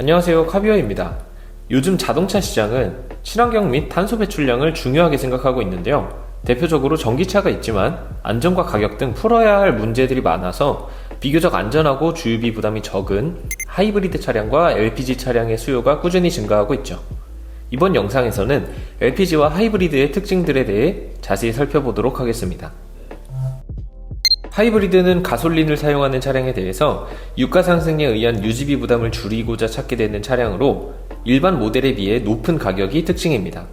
안녕하세요, 카비어입니다. 요즘 자동차 시장은 친환경 및 탄소 배출량을 중요하게 생각하고 있는데요. 대표적으로 전기차가 있지만 안전과 가격 등 풀어야 할 문제들이 많아서 비교적 안전하고 주유비 부담이 적은 하이브리드 차량과 LPG 차량의 수요가 꾸준히 증가하고 있죠. 이번 영상에서는 LPG와 하이브리드의 특징들에 대해 자세히 살펴보도록 하겠습니다. 하이브리드는 가솔린을 사용하는 차량에 대해서 유가 상승에 의한 유지비 부담을 줄이고자 찾게 되는 차량으로 일반 모델에 비해 높은 가격이 특징입니다.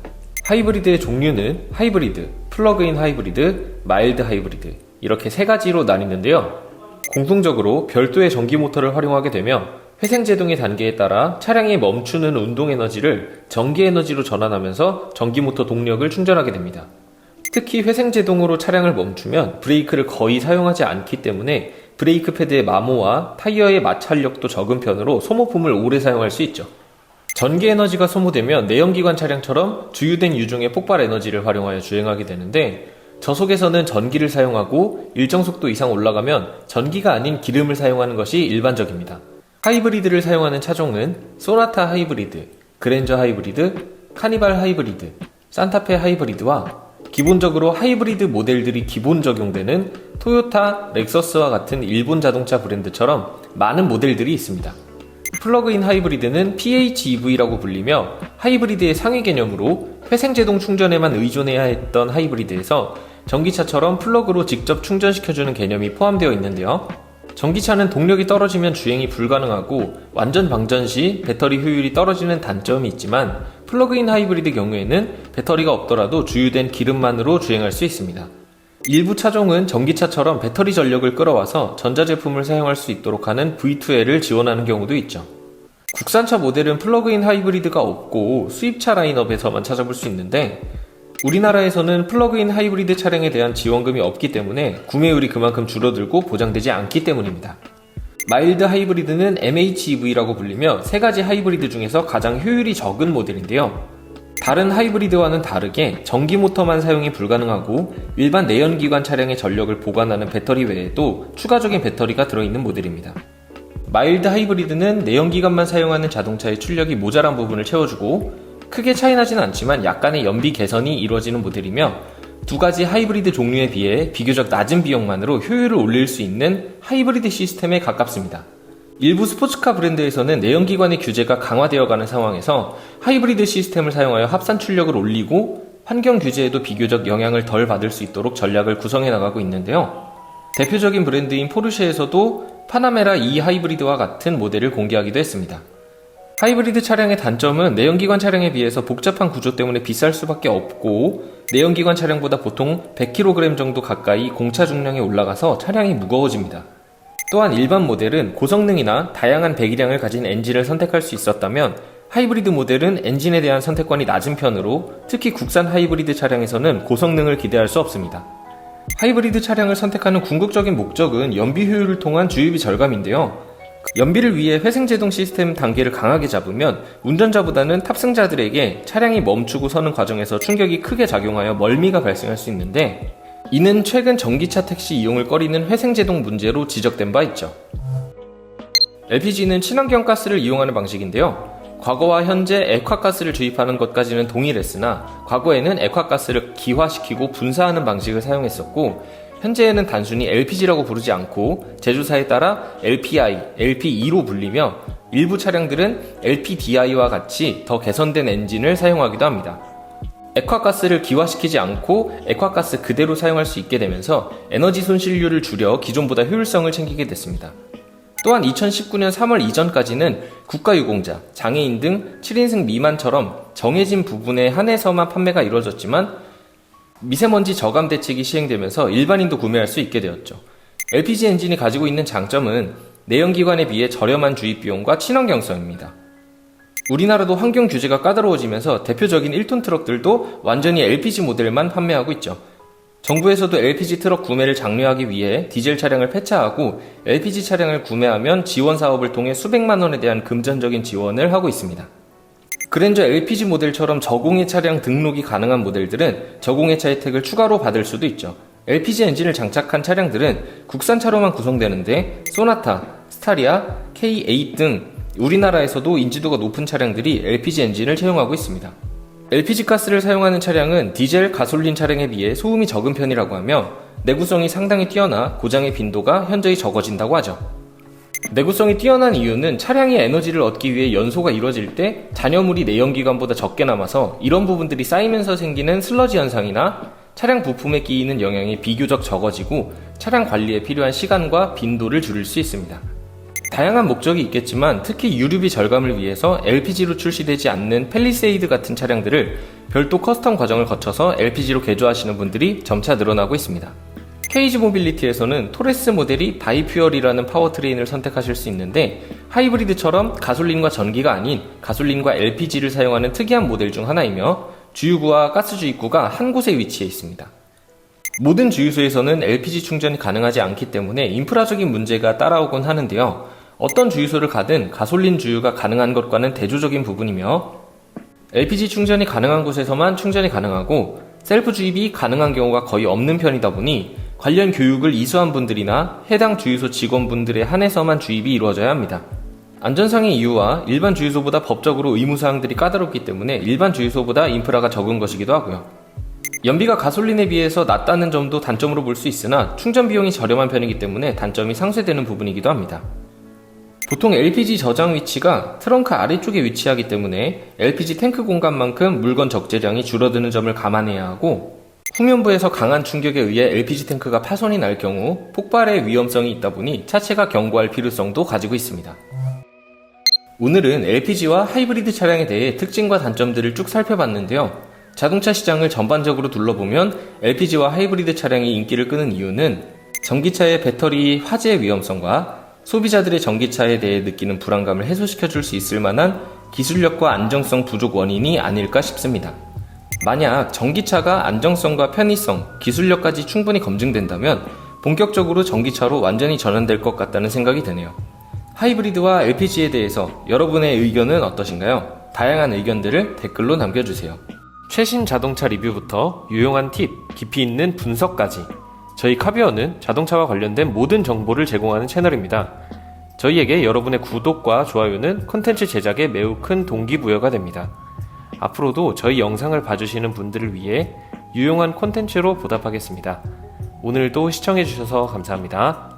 하이브리드의 종류는 하이브리드, 플러그인 하이브리드, 마일드 하이브리드 이렇게 세 가지로 나뉘는데요. 공통적으로 별도의 전기 모터를 활용하게 되며 회생제동의 단계에 따라 차량이 멈추는 운동 에너지를 전기 에너지로 전환하면서 전기 모터 동력을 충전하게 됩니다. 특히 회생제동으로 차량을 멈추면 브레이크를 거의 사용하지 않기 때문에 브레이크 패드의 마모와 타이어의 마찰력도 적은 편으로 소모품을 오래 사용할 수 있죠. 전기 에너지가 소모되면 내연기관 차량처럼 주유된 유종의 폭발 에너지를 활용하여 주행하게 되는데 저속에서는 전기를 사용하고 일정 속도 이상 올라가면 전기가 아닌 기름을 사용하는 것이 일반적입니다. 하이브리드를 사용하는 차종은 소나타 하이브리드, 그랜저 하이브리드, 카니발 하이브리드, 산타페 하이브리드와 기본적으로 하이브리드 모델들이 기본 적용되는 토요타, 렉서스와 같은 일본 자동차 브랜드처럼 많은 모델들이 있습니다. 플러그인 하이브리드는 PHEV라고 불리며 하이브리드의 상위 개념으로 회생제동 충전에만 의존해야 했던 하이브리드에서 전기차처럼 플러그로 직접 충전시켜주는 개념이 포함되어 있는데요. 전기차는 동력이 떨어지면 주행이 불가능하고 완전 방전 시 배터리 효율이 떨어지는 단점이 있지만 플러그인 하이브리드 경우에는 배터리가 없더라도 주유된 기름만으로 주행할 수 있습니다. 일부 차종은 전기차처럼 배터리 전력을 끌어와서 전자제품을 사용할 수 있도록 하는 V2L을 지원하는 경우도 있죠. 국산차 모델은 플러그인 하이브리드가 없고 수입차 라인업에서만 찾아볼 수 있는데 우리나라에서는 플러그인 하이브리드 차량에 대한 지원금이 없기 때문에 구매율이 그만큼 줄어들고 보장되지 않기 때문입니다. 마일드 하이브리드는 MHEV라고 불리며 세 가지 하이브리드 중에서 가장 효율이 적은 모델인데요. 다른 하이브리드와는 다르게 전기 모터만 사용이 불가능하고 일반 내연기관 차량의 전력을 보관하는 배터리 외에도 추가적인 배터리가 들어있는 모델입니다. 마일드 하이브리드는 내연기관만 사용하는 자동차의 출력이 모자란 부분을 채워주고 크게 차이나지는 않지만 약간의 연비 개선이 이루어지는 모델이며 두 가지 하이브리드 종류에 비해 비교적 낮은 비용만으로 효율을 올릴 수 있는 하이브리드 시스템에 가깝습니다. 일부 스포츠카 브랜드에서는 내연기관의 규제가 강화되어가는 상황에서 하이브리드 시스템을 사용하여 합산 출력을 올리고 환경 규제에도 비교적 영향을 덜 받을 수 있도록 전략을 구성해 나가고 있는데요. 대표적인 브랜드인 포르쉐에서도 파나메라 E 하이브리드와 같은 모델을 공개하기도 했습니다. 하이브리드 차량의 단점은 내연기관 차량에 비해서 복잡한 구조 때문에 비쌀 수밖에 없고 내연기관 차량보다 보통 100kg 정도 가까이 공차 중량이 올라가서 차량이 무거워집니다. 또한 일반 모델은 고성능이나 다양한 배기량을 가진 엔진을 선택할 수 있었다면 하이브리드 모델은 엔진에 대한 선택권이 낮은 편으로 특히 국산 하이브리드 차량에서는 고성능을 기대할 수 없습니다. 하이브리드 차량을 선택하는 궁극적인 목적은 연비 효율을 통한 주유비 절감인데요. 연비를 위해 회생제동 시스템 단계를 강하게 잡으면 운전자보다는 탑승자들에게 차량이 멈추고 서는 과정에서 충격이 크게 작용하여 멀미가 발생할 수 있는데 이는 최근 전기차 택시 이용을 꺼리는 회생제동 문제로 지적된 바 있죠. LPG는 친환경 가스를 이용하는 방식인데요. 과거와 현재 액화가스를 주입하는 것까지는 동일했으나 과거에는 액화가스를 기화시키고 분사하는 방식을 사용했었고 현재에는 단순히 LPG라고 부르지 않고 제조사에 따라 LPI, LP2로 불리며 일부 차량들은 LPDI와 같이 더 개선된 엔진을 사용하기도 합니다. 액화가스를 기화시키지 않고 액화가스 그대로 사용할 수 있게 되면서 에너지 손실률을 줄여 기존보다 효율성을 챙기게 됐습니다. 또한 2019년 3월 이전까지는 국가유공자, 장애인 등 7인승 미만처럼 정해진 부분에 한해서만 판매가 이루어졌지만 미세먼지 저감 대책이 시행되면서 일반인도 구매할 수 있게 되었죠. LPG 엔진이 가지고 있는 장점은 내연기관에 비해 저렴한 주입 비용과 친환경성입니다. 우리나라도 환경 규제가 까다로워지면서 대표적인 1톤 트럭들도 완전히 LPG 모델만 판매하고 있죠. 정부에서도 LPG 트럭 구매를 장려하기 위해 디젤 차량을 폐차하고 LPG 차량을 구매하면 지원 사업을 통해 수백만 원에 대한 금전적인 지원을 하고 있습니다. 그랜저 LPG 모델처럼 저공해 차량 등록이 가능한 모델들은 저공해차 혜택을 추가로 받을 수도 있죠. LPG 엔진을 장착한 차량들은 국산차로만 구성되는데 소나타, 스타리아, K8 등 우리나라에서도 인지도가 높은 차량들이 LPG 엔진을 채용하고 있습니다. LPG 가스를 사용하는 차량은 디젤, 가솔린 차량에 비해 소음이 적은 편이라고 하며 내구성이 상당히 뛰어나 고장의 빈도가 현저히 적어진다고 하죠. 내구성이 뛰어난 이유는 차량이 에너지를 얻기 위해 연소가 이루어질 때 잔여물이 내연기관보다 적게 남아서 이런 부분들이 쌓이면서 생기는 슬러지 현상이나 차량 부품에 끼이는 영향이 비교적 적어지고 차량 관리에 필요한 시간과 빈도를 줄일 수 있습니다. 다양한 목적이 있겠지만 특히 유류비 절감을 위해서 LPG로 출시되지 않는 팰리세이드 같은 차량들을 별도 커스텀 과정을 거쳐서 LPG로 개조하시는 분들이 점차 늘어나고 있습니다. KG 모빌리티에서는 토레스 모델이 바이퓨얼이라는 파워트레인을 선택하실 수 있는데 하이브리드처럼 가솔린과 전기가 아닌 가솔린과 LPG를 사용하는 특이한 모델 중 하나이며 주유구와 가스 주입구가 한 곳에 위치해 있습니다. 모든 주유소에서는 LPG 충전이 가능하지 않기 때문에 인프라적인 문제가 따라오곤 하는데요. 어떤 주유소를 가든 가솔린 주유가 가능한 것과는 대조적인 부분이며 LPG 충전이 가능한 곳에서만 충전이 가능하고 셀프 주입이 가능한 경우가 거의 없는 편이다 보니 관련 교육을 이수한 분들이나 해당 주유소 직원분들에 한해서만 주입이 이루어져야 합니다. 안전상의 이유와 일반 주유소보다 법적으로 의무사항들이 까다롭기 때문에 일반 주유소보다 인프라가 적은 것이기도 하고요. 연비가 가솔린에 비해서 낮다는 점도 단점으로 볼 수 있으나 충전 비용이 저렴한 편이기 때문에 단점이 상쇄되는 부분이기도 합니다. 보통 LPG 저장 위치가 트렁크 아래쪽에 위치하기 때문에 LPG 탱크 공간만큼 물건 적재량이 줄어드는 점을 감안해야 하고 후면부에서 강한 충격에 의해 LPG 탱크가 파손이 날 경우 폭발의 위험성이 있다 보니 차체가 견고할 필요성도 가지고 있습니다. 오늘은 LPG와 하이브리드 차량에 대해 특징과 단점들을 쭉 살펴봤는데요. 자동차 시장을 전반적으로 둘러보면 LPG와 하이브리드 차량이 인기를 끄는 이유는 전기차의 배터리 화재 위험성과 소비자들의 전기차에 대해 느끼는 불안감을 해소시켜줄 수 있을 만한 기술력과 안정성 부족 원인이 아닐까 싶습니다. 만약 전기차가 안정성과 편의성, 기술력까지 충분히 검증된다면 본격적으로 전기차로 완전히 전환될 것 같다는 생각이 드네요. 하이브리드와 LPG에 대해서 여러분의 의견은 어떠신가요? 다양한 의견들을 댓글로 남겨주세요. 최신 자동차 리뷰부터 유용한 팁, 깊이 있는 분석까지 저희 카비어는 자동차와 관련된 모든 정보를 제공하는 채널입니다. 저희에게 여러분의 구독과 좋아요는 콘텐츠 제작에 매우 큰 동기부여가 됩니다. 앞으로도 저희 영상을 봐주시는 분들을 위해 유용한 콘텐츠로 보답하겠습니다. 오늘도 시청해주셔서 감사합니다.